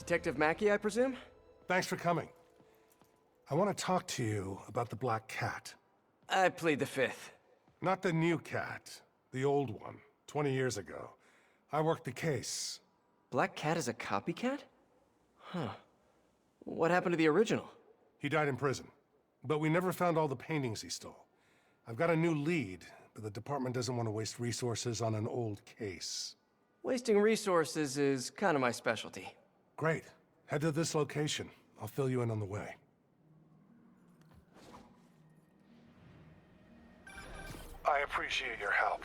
Detective Mackey, I presume? Thanks for coming. I want to talk to you about the Black Cat. I plead the fifth. Not the new cat, the old one, 20 years ago. I worked the case. Black Cat is a copycat? Huh. What happened to the original? He died in prison, but we never found all the paintings he stole. I've got a new lead, but the department doesn't want to waste resources on an old case. Wasting resources is kind of my specialty. Great. Head to this location. I'll fill you in on the way. I appreciate your help.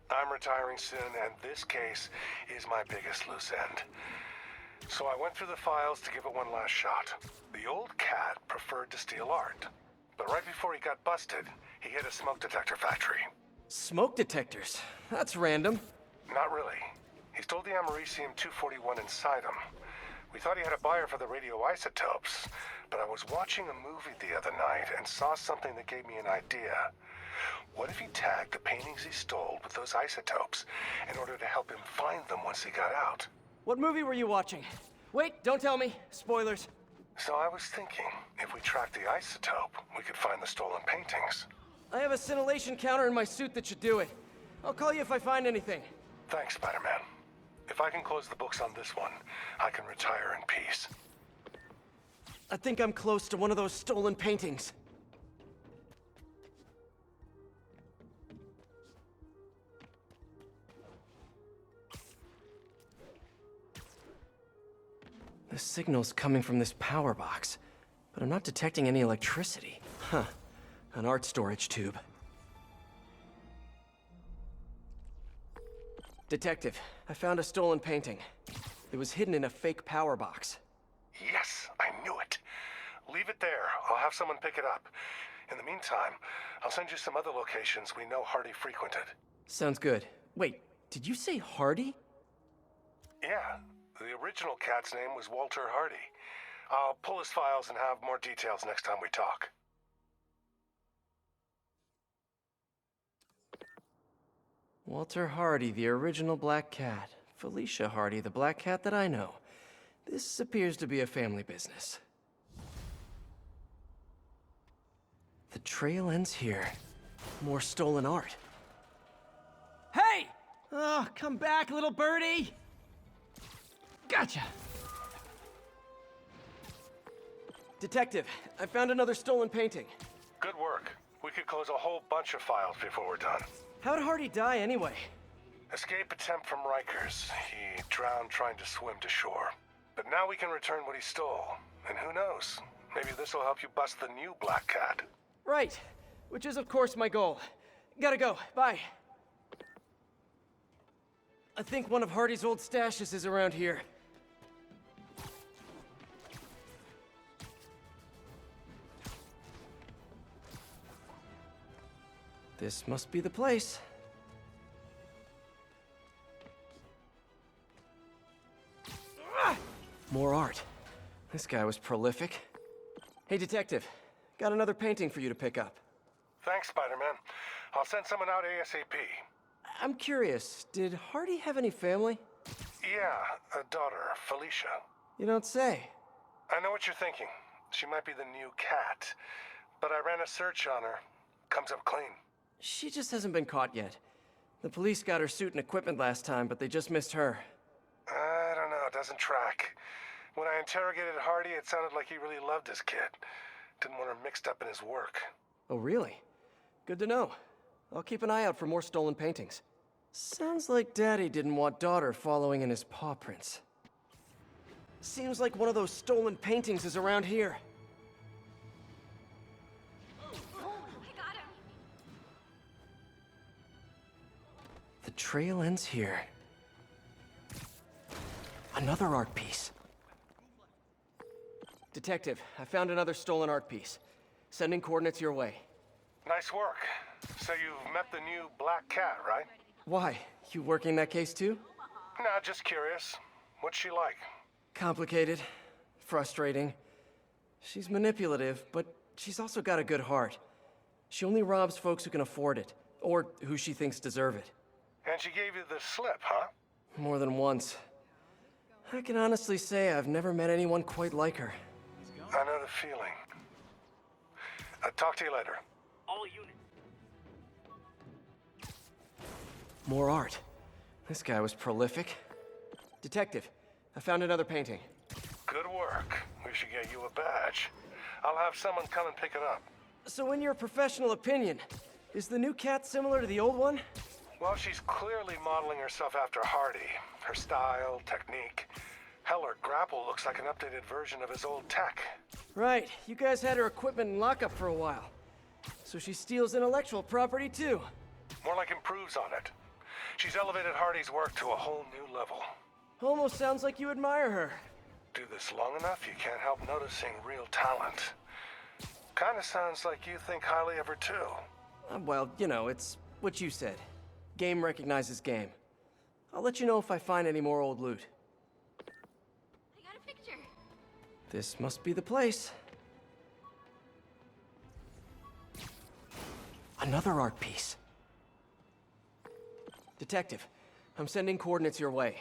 I'm retiring soon, and this case is my biggest loose end. So I went through the files to give it one last shot. The old cat preferred to steal art. But right before he got busted, he hit a smoke detector factory. Smoke detectors? That's random. Not really. He stole the Americium-241 inside him. We thought he had a buyer for the radioisotopes, but I was watching a movie the other night and saw something that gave me an idea. What if he tagged the paintings he stole with those isotopes in order to help him find them once he got out? What movie were you watching? Wait, don't tell me. Spoilers. So I was thinking, if we tracked the isotope, we could find the stolen paintings. I have a scintillation counter in my suit that should do it. I'll call you if I find anything. Thanks, Spider-Man. If I can close the books on this one, I can retire in peace. I think I'm close to one of those stolen paintings. The signal's coming from this power box, but I'm not detecting any electricity. Huh. An art storage tube. Detective, I found a stolen painting. It was hidden in a fake power box. Yes, I knew it. Leave it there. I'll have someone pick it up. In the meantime, I'll send you some other locations we know Hardy frequented. Sounds good. Wait, did you say Hardy? Yeah, the original cat's name was Walter Hardy. I'll pull his files and have more details next time we talk. Walter Hardy, the original Black Cat. Felicia Hardy, the Black Cat that I know. This appears to be a family business. The trail ends here. More stolen art. Hey! Oh, come back, little birdie! Gotcha! Detective, I found another stolen painting. Good work. We could close a whole bunch of files before we're done. How'd Hardy die anyway? Escape attempt from Rikers. He drowned trying to swim to shore. But now we can return what he stole. And who knows? Maybe this will help you bust the new Black Cat. Right. Which is, of course, my goal. Gotta go. Bye. I think one of Hardy's old stashes is around here. This must be the place. More art. This guy was prolific. Hey, detective. Got another painting for you to pick up. Thanks, Spider-Man. I'll send someone out ASAP. I'm curious, did Hardy have any family? Yeah, a daughter, Felicia. You don't say. I know what you're thinking. She might be the new cat. But I ran a search on her. Comes up clean. She just hasn't been caught yet. The police got her suit and equipment last time, but they just missed her. I don't know, it doesn't track. When I interrogated Hardy, it sounded like he really loved his kid. Didn't want her mixed up in his work. Oh, really? Good to know. I'll keep an eye out for more stolen paintings. Sounds like Daddy didn't want daughter following in his paw prints. Seems like one of those stolen paintings is around here. The trail ends here. Another art piece. Detective, I found another stolen art piece. Sending coordinates your way. Nice work. So you've met the new Black Cat, right? Why? You working that case too? Nah, just curious. What's she like? Complicated. Frustrating. She's manipulative, but she's also got a good heart. She only robs folks who can afford it, or who she thinks deserve it. And she gave you the slip, huh? More than once. I can honestly say I've never met anyone quite like her. I know the feeling. Talk to you later. All units. More art. This guy was prolific. Detective, I found another painting. Good work. We should get you a badge. I'll have someone come and pick it up. So in your professional opinion, is the new cat similar to the old one? Well, she's clearly modeling herself after Hardy. Her style, technique. Hell, her grapple looks like an updated version of his old tech. Right, you guys had her equipment in lockup for a while. So she steals intellectual property too. More like improves on it. She's elevated Hardy's work to a whole new level. Almost sounds like you admire her. Do this long enough, you can't help noticing real talent. Kinda sounds like you think highly of her too. Well, you know, it's what you said. Game recognizes game. I'll let you know if I find any more old loot. I got a picture. This must be the place. Another art piece. Detective, I'm sending coordinates your way.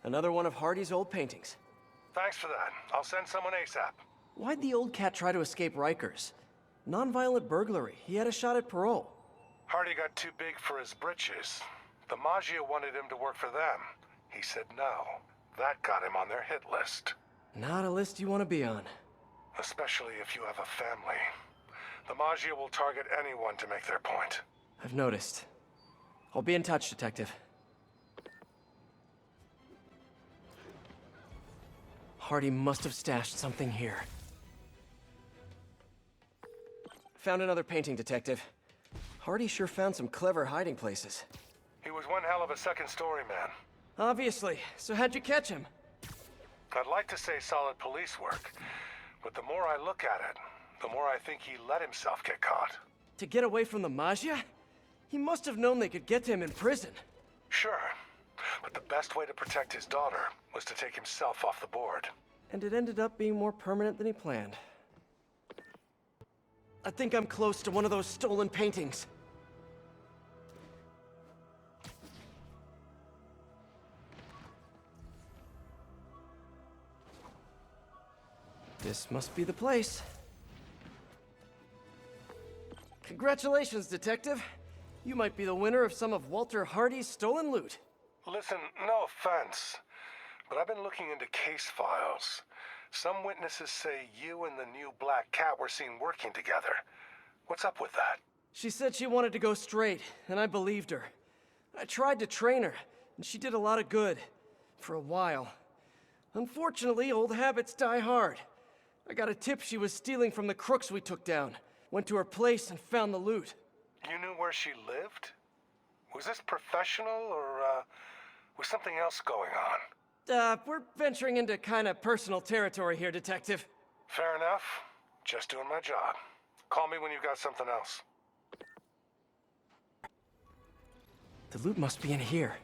Another one of Hardy's old paintings. Thanks for that. I'll send someone ASAP. Why'd the old cat try to escape Rikers? Nonviolent burglary. He had a shot at parole. Hardy got too big for his britches. The Maggia wanted him to work for them. He said no. That got him on their hit list. Not a list you want to be on. Especially if you have a family. The Maggia will target anyone to make their point. I've noticed. I'll be in touch, Detective. Hardy must have stashed something here. Found another painting, Detective. Hardy sure found some clever hiding places. He was one hell of a second-story man. Obviously. So how'd you catch him? I'd like to say solid police work, but the more I look at it, the more I think he let himself get caught. To get away from the Maggia? He must have known they could get to him in prison. Sure, but the best way to protect his daughter was to take himself off the board. And it ended up being more permanent than he planned. I think I'm close to one of those stolen paintings. This must be the place. Congratulations, Detective. You might be the winner of some of Walter Hardy's stolen loot. Listen, no offense, but I've been looking into case files. Some witnesses say you and the new Black Cat were seen working together. What's up with that? She said she wanted to go straight, and I believed her. I tried to train her, and she did a lot of good. For a while. Unfortunately, old habits die hard. I got a tip she was stealing from the crooks we took down. Went to her place and found the loot. You knew where she lived? Was this professional, or, was something else going on? We're venturing into kind of personal territory here, Detective. Fair enough. Just doing my job. Call me when you've got something else. The loot must be in here.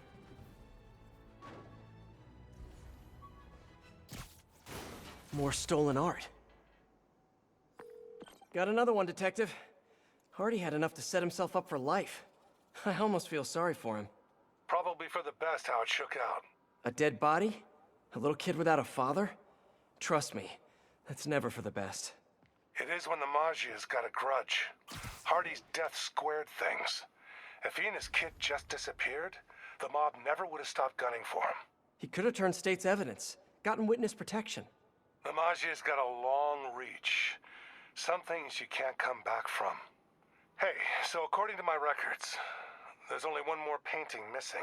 More stolen art. Got another one, Detective. Hardy had enough to set himself up for life. I almost feel sorry for him. Probably for the best how it shook out. A dead body? A little kid without a father? Trust me, that's never for the best. It is when the Maggia's got a grudge. Hardy's death squared things. If he and his kid just disappeared, the mob never would have stopped gunning for him. He could have turned state's evidence, gotten witness protection. The Maggia's got a long reach. Some things you can't come back from. Hey, so according to my records, there's only one more painting missing.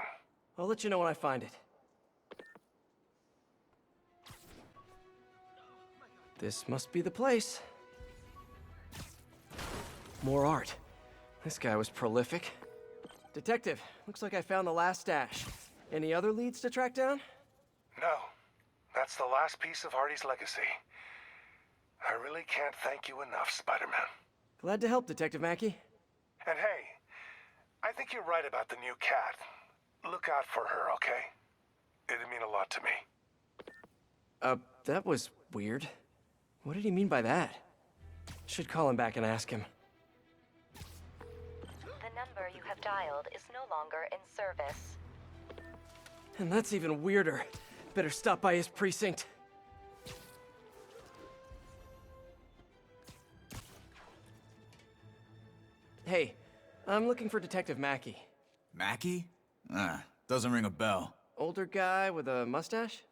I'll let you know when I find it. This must be the place. More art. This guy was prolific. Detective, looks like I found the last stash. Any other leads to track down? No. That's the last piece of Hardy's legacy. I really can't thank you enough, Spider-Man. Glad to help, Detective Mackey. And hey, I think you're right about the new cat. Look out for her, okay? It'd mean a lot to me. That was weird. What did he mean by that? Should call him back and ask him. The number you have dialed is no longer in service. And that's even weirder. Better stop by his precinct. Hey, I'm looking for Detective Mackey. Mackey? Doesn't ring a bell. Older guy with a mustache?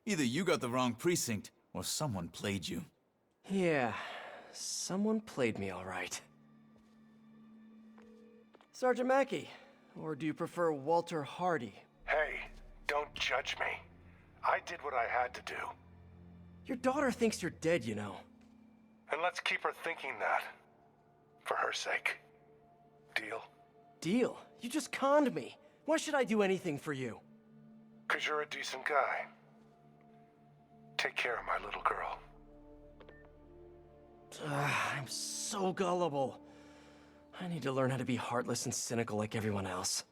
Either you got the wrong precinct, or someone played you. Yeah, someone played me all right. Sergeant Mackey, or do you prefer Walter Hardy? Hey, don't judge me. I did what I had to do. Your daughter thinks you're dead, you know. And let's keep her thinking that. For her sake. Deal? Deal? You just conned me. Why should I do anything for you? 'Cause you're a decent guy. Take care of my little girl. I'm so gullible. I need to learn how to be heartless and cynical like everyone else.